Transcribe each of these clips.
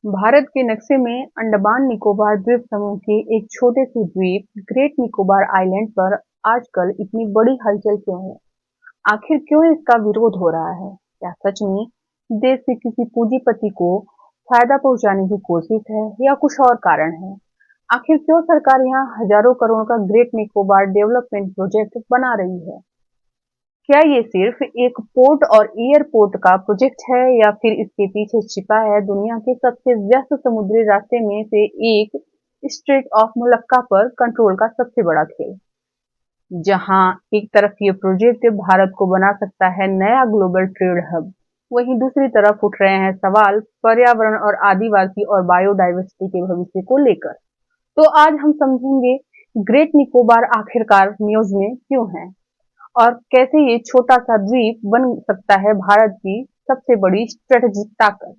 भारत के नक्शे में अंडमान निकोबार द्वीप समूह के एक छोटे से द्वीप ग्रेट निकोबार आइलैंड पर आजकल इतनी बड़ी हलचल क्यों है? आखिर क्यों इसका विरोध हो रहा है? क्या सच में देश के किसी पूंजीपति को फायदा पहुंचाने की कोशिश है या कुछ और कारण है? आखिर क्यों सरकार यहाँ हजारों करोड़ का ग्रेट निकोबार डेवलपमेंट प्रोजेक्ट बना रही है? क्या ये सिर्फ एक पोर्ट और एयरपोर्ट का प्रोजेक्ट है या फिर इसके पीछे छिपा है दुनिया के सबसे व्यस्त समुद्री रास्ते में से एक स्ट्रेट ऑफ मलक्का पर कंट्रोल का सबसे बड़ा खेल? जहां एक तरफ ये प्रोजेक्ट भारत को बना सकता है नया ग्लोबल ट्रेड हब, वहीं दूसरी तरफ उठ रहे हैं सवाल पर्यावरण और आदिवासी और बायोडायवर्सिटी के भविष्य को लेकर। तो आज हम समझेंगे ग्रेट निकोबार आखिरकार न्यूज में क्यों है और कैसे ये छोटा सा द्वीप बन सकता है भारत की सबसे बड़ी स्ट्रेटेजिक ताकत।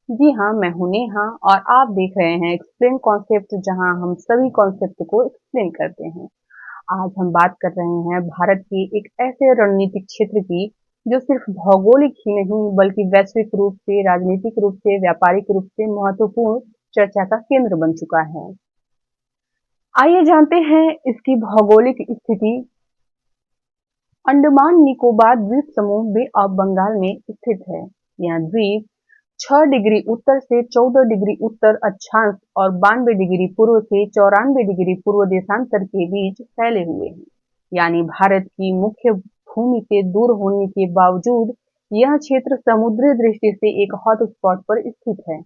जी हाँ, मैं हूं नेहा और आप देख रहे हैं एक्सप्लेन कॉन्सेप्ट, जहां हम सभी कॉन्सेप्ट को एक्सप्लेन करते हैं। आज हम बात कर रहे हैं भारत के एक ऐसे रणनीतिक क्षेत्र की जो सिर्फ भौगोलिक ही नहीं बल्कि वैश्विक रूप से, राजनीतिक रूप से, व्यापारिक रूप से महत्वपूर्ण चर्चा का केंद्र बन चुका है। आइए जानते हैं इसकी भौगोलिक स्थिति। अंडमान निकोबार द्वीप समूह बे ऑफ बंगाल में स्थित है। यह द्वीप 6 डिग्री उत्तर से 14 डिग्री उत्तर अक्षांश और 92 डिग्री पूर्व से 94 डिग्री पूर्व देशांतर के बीच फैले हुए हैं। यानी भारत की मुख्य भूमि से दूर होने के बावजूद यह क्षेत्र समुद्री दृष्टि से एक हॉटस्पॉट पर स्थित है,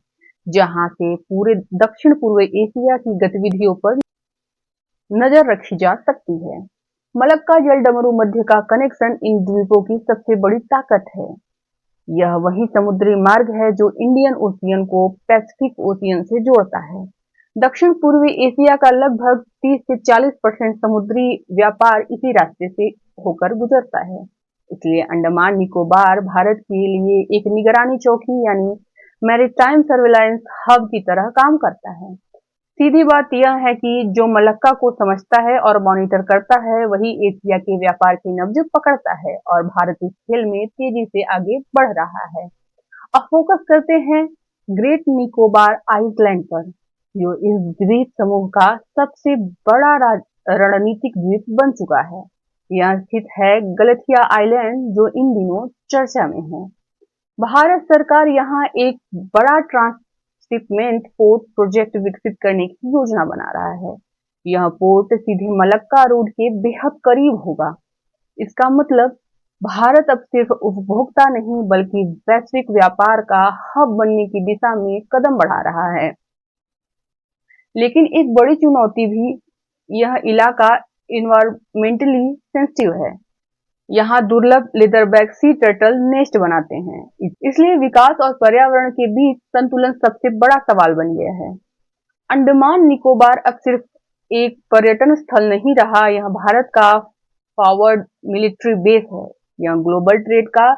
जहां से पूरे दक्षिण पूर्व एशिया की गतिविधियों पर नजर रखी जा सकती है। मलक्का जलडमरू मध्य का कनेक्शन इन द्वीपों की सबसे बड़ी ताकत है। यह वही समुद्री मार्ग है जो इंडियन ओशियन को पैसिफिक ओशियन से जोड़ता है। दक्षिण पूर्वी एशिया का लगभग 30 से 40% समुद्री व्यापार इसी रास्ते से होकर गुजरता है। इसलिए अंडमान निकोबार भारत के लिए एक निगरानी चौकी यानी मैरीटाइम सर्विलांस हब की तरह काम करता है। सीधी बात यह है कि जो मलक्का को समझता है और मॉनिटर करता है, वही एशिया के व्यापार की नब्ज पकड़ता है और भारत इस खेल में तेजी से आगे बढ़ रहा है। अब फोकस करते हैं ग्रेट निकोबार आइलैंड पर, जो इस द्वीप समूह का सबसे बड़ा रणनीतिक द्वीप बन चुका है। यह स्थित है गलथिया आइलैंड, जो इन दिनों चर्चा में है। भारत सरकार यहाँ एक बड़ा ट्रांसशिपमेंट पोर्ट प्रोजेक्ट विकसित करने की योजना बना रहा है। यह पोर्ट सीधे मलक्का रोड के बेहद करीब होगा। इसका मतलब भारत अब सिर्फ उपभोक्ता नहीं बल्कि वैश्विक व्यापार का हब बनने की दिशा में कदम बढ़ा रहा है। लेकिन एक बड़ी चुनौती भी, यह इलाका इन्वायरमेंटली सेंसिटिव है। यहाँ दुर्लभ लेदरबैक सी टर्टल नेस्ट बनाते हैं, इसलिए विकास और पर्यावरण के बीच संतुलन सबसे बड़ा सवाल बन गया है। अंडमान निकोबार अब सिर्फ एक पर्यटन स्थल नहीं रहा, यह भारत का फॉरवर्ड मिलिट्री बेस है। यह ग्लोबल ट्रेड का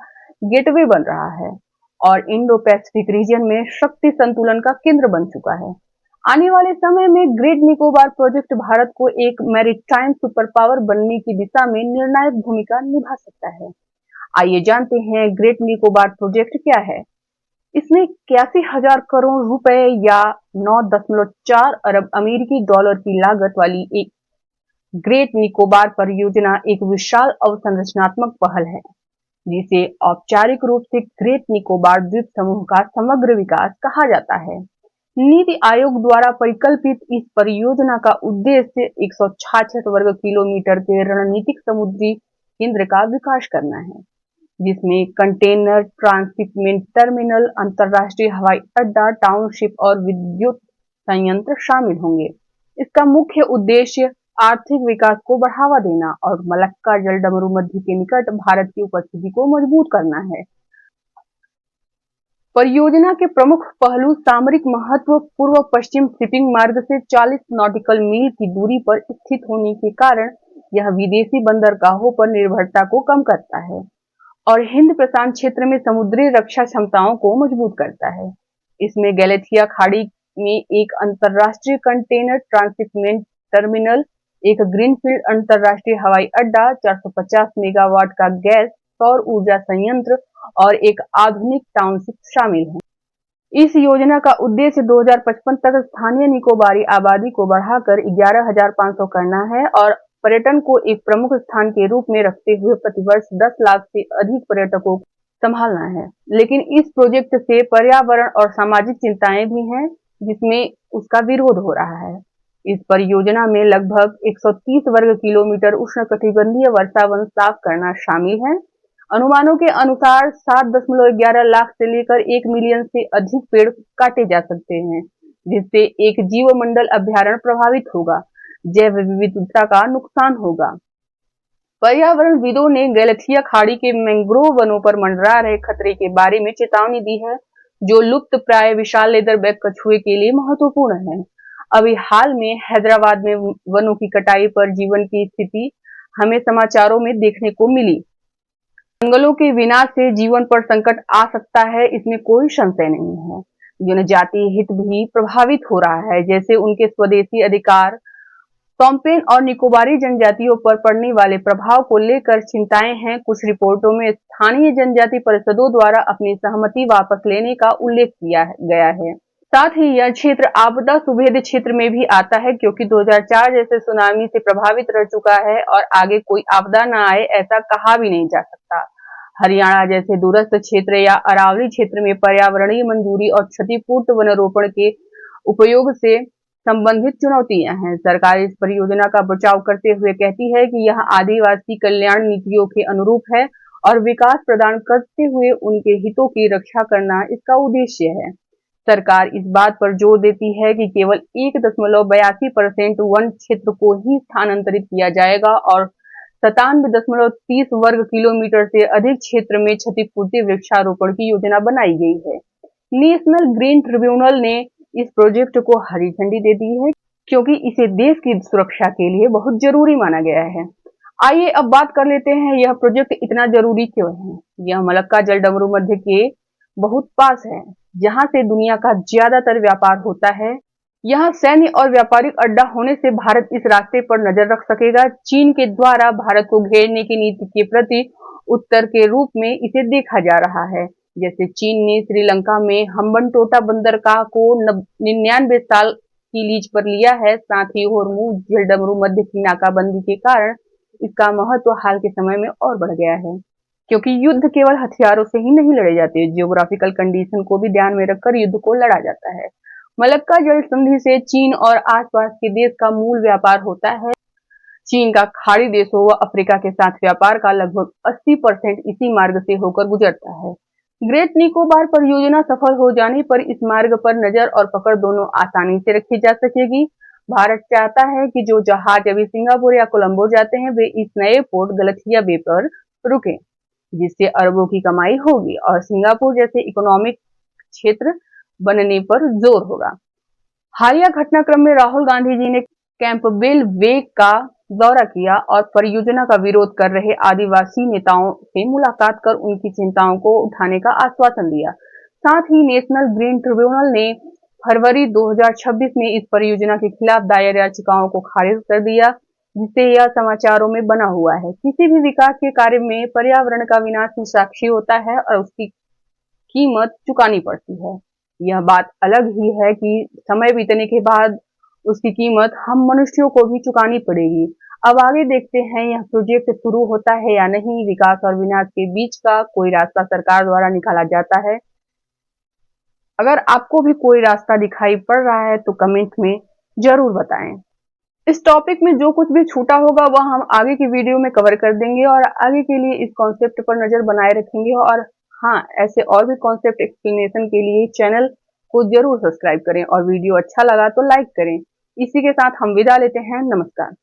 गेटवे बन रहा है और इंडो पैसिफिक रीजन में शक्ति संतुलन का केंद्र बन चुका है। आने वाले समय में ग्रेट निकोबार प्रोजेक्ट भारत को एक मैरीटाइम सुपर पावर बनने की दिशा में निर्णायक भूमिका निभा सकता है। आइए जानते हैं ग्रेट निकोबार प्रोजेक्ट क्या है। इसमें 81,000 करोड़ रुपए या 9.4 अरब अमेरिकी डॉलर की लागत वाली एक ग्रेट निकोबार परियोजना एक विशाल अवसंरचनात्मक पहल है, जिसे औपचारिक रूप से ग्रेट निकोबार द्वीप समूह का समग्र विकास कहा जाता है। नीति आयोग द्वारा परिकल्पित इस परियोजना का उद्देश्य 166 वर्ग किलोमीटर के रणनीतिक समुद्री केंद्र का विकास करना है, जिसमें कंटेनर ट्रांसशिपमेंट टर्मिनल, अंतर्राष्ट्रीय हवाई अड्डा, टाउनशिप और विद्युत संयंत्र शामिल होंगे। इसका मुख्य उद्देश्य आर्थिक विकास को बढ़ावा देना और मलक्का जलडमरू मध्य के निकट भारत की उपस्थिति को मजबूत करना है। परियोजना के प्रमुख पहलू सामरिक महत्व पूर्व पश्चिम शिपिंग मार्ग से 40 नॉटिकल मील की दूरी पर स्थित होने के कारण यह विदेशी बंदरगाहों पर निर्भरता को कम करता है और हिंद प्रशांत क्षेत्र में समुद्री रक्षा क्षमताओं को मजबूत करता है। इसमें गैलेथिया खाड़ी में एक अंतर्राष्ट्रीय कंटेनर ट्रांसशिपमेंट टर्मिनल, एक ग्रीनफील्ड अंतर्राष्ट्रीय हवाई अड्डा, 450 मेगावाट का गैस सौर ऊर्जा संयंत्र और एक आधुनिक टाउनशिप शामिल है। इस योजना का उद्देश्य 2055 तक स्थानीय निकोबारी आबादी को बढ़ाकर 11,500 करना है और पर्यटन को एक प्रमुख स्थान के रूप में रखते हुए प्रतिवर्ष 10 लाख से अधिक पर्यटकों को संभालना है। लेकिन इस प्रोजेक्ट से पर्यावरण और सामाजिक चिंताएं भी हैं, जिसमें उसका विरोध हो रहा है। इस परियोजना में लगभग 130 वर्ग किलोमीटर उष्णकटिबंधीय वर्षावन साफ करना शामिल है। अनुमानों के अनुसार 7.11 लाख से लेकर 1 मिलियन से अधिक पेड़ काटे जा सकते हैं, जिससे एक जीवमंडल अभ्यारण्य प्रभावित होगा, जैव विविधता का नुकसान होगा। पर्यावरणविदों ने गैलेथिया खाड़ी के मैंग्रोव वनों पर मंडरा रहे खतरे के बारे में चेतावनी दी है, जो लुप्त प्राय विशाल लेदरबैक कछुए के लिए महत्वपूर्ण है। अभी हाल में हैदराबाद में वनों की कटाई पर जीवन की स्थिति हमें समाचारों में देखने को मिली। जंगलों के विनाश से जीवन पर संकट आ सकता है, इसमें कोई संशय नहीं है। जनजातीय हित भी प्रभावित हो रहा है, जैसे उनके स्वदेशी अधिकार। तोम्पेन और निकोबारी जनजातियों पर पड़ने वाले प्रभाव को लेकर चिंताएं हैं। कुछ रिपोर्टों में स्थानीय जनजाति परिषदों द्वारा अपनी सहमति वापस लेने का उल्लेख किया गया है। साथ ही यह क्षेत्र आपदा सुभेद क्षेत्र में भी आता है, क्योंकि 2004 जैसे सुनामी से प्रभावित रह चुका है और आगे कोई आपदा न आए ऐसा कहा भी नहीं जा सकता। हरियाणा जैसे दूरस्थ क्षेत्र या अरावली क्षेत्र में पर्यावरणीय मंजूरी और क्षतिपूर्त वनारोपण के उपयोग से संबंधित चुनौतियां हैं। सरकार इस परियोजना का बचाव करते हुए कहती है कि यह आदिवासी कल्याण नीतियों के अनुरूप है और विकास प्रदान करते हुए उनके हितों की रक्षा करना इसका उद्देश्य है। सरकार इस बात पर जोर देती है कि केवल 1.82% वन क्षेत्र को ही स्थानांतरित किया जाएगा और 97.30 वर्ग किलोमीटर से अधिक क्षेत्र में क्षतिपूर्ति वृक्षारोपण की योजना बनाई गई है। नेशनल ग्रीन ट्रिब्यूनल ने इस प्रोजेक्ट को हरी झंडी दे दी है, क्योंकि इसे देश की सुरक्षा के लिए बहुत जरूरी माना गया है। आइए अब बात कर लेते हैं, यह प्रोजेक्ट इतना जरूरी क्यों है। यह मलक्का जलडमरू मध्य के बहुत पास है, जहां से दुनिया का ज्यादातर व्यापार होता है। यहाँ सैन्य और व्यापारिक अड्डा होने से भारत इस रास्ते पर नजर रख सकेगा। चीन के द्वारा भारत को घेरने की नीति के प्रति उत्तर के रूप में इसे देखा जा रहा है। जैसे चीन ने श्रीलंका में हम्बनटोटा बंदरगाह को 99 साल की लीज पर लिया है। साथ ही होर्मुज जलडमरू मध्य की नाकाबंदी के कारण इसका महत्व हाल के समय में और बढ़ गया है, क्योंकि युद्ध केवल हथियारों से ही नहीं लड़े जाते, जियोग्राफिकल कंडीशन को भी ध्यान में रखकर युद्ध को लड़ा जाता है। मलक्का जल संधि से चीन और आसपास के देश का मूल व्यापार होता है। चीन का खाड़ी देशों व अफ्रीका के साथ व्यापार का लगभग 80% इसी मार्ग से होकर गुजरता है। ग्रेट निकोबार परियोजना सफल हो जाने पर इस मार्ग पर नजर और पकड़ दोनों आसानी से रखी जा सकेगी। भारत चाहता है कि जो जहाज अभी सिंगापुर या कोलंबो जाते हैं वे इस नए पोर्ट गलथिया बे पर रुकें, जिससे अरबों की कमाई होगी और सिंगापुर जैसे इकोनॉमिक क्षेत्र बनने पर जोर होगा। हालिया घटनाक्रम में राहुल गांधी जी ने कैंपबेल बे का दौरा किया और परियोजना का विरोध कर रहे आदिवासी नेताओं से मुलाकात कर उनकी चिंताओं को उठाने का आश्वासन दिया। साथ ही नेशनल ग्रीन ट्रिब्यूनल ने फरवरी 2026 में इस परियोजना के खिलाफ दायर याचिकाओं को खारिज कर दिया, जिससे यह समाचारों में बना हुआ है। किसी भी विकास के कार्य में पर्यावरण का विनाश ही साक्षी होता है और उसकी कीमत चुकानी पड़ती है। यह बात अलग ही है कि समय बीतने के बाद उसकी कीमत हम मनुष्यों को भी चुकानी पड़ेगी। अब आगे देखते हैं यह प्रोजेक्ट शुरू होता है या नहीं। विकास और विनाश के बीच का कोई रास्ता सरकार द्वारा निकाला जाता है। अगर आपको भी कोई रास्ता दिखाई पड़ रहा है तो कमेंट में जरूर बताएं। इस टॉपिक में जो कुछ भी छूटा होगा वह हम आगे की वीडियो में कवर कर देंगे और आगे के लिए इस कॉन्सेप्ट पर नजर बनाए रखेंगे। और हाँ, ऐसे और भी कॉन्सेप्ट एक्सप्लेनेशन के लिए चैनल को जरूर सब्सक्राइब करें और वीडियो अच्छा लगा तो लाइक करें। इसी के साथ हम विदा लेते हैं। नमस्कार।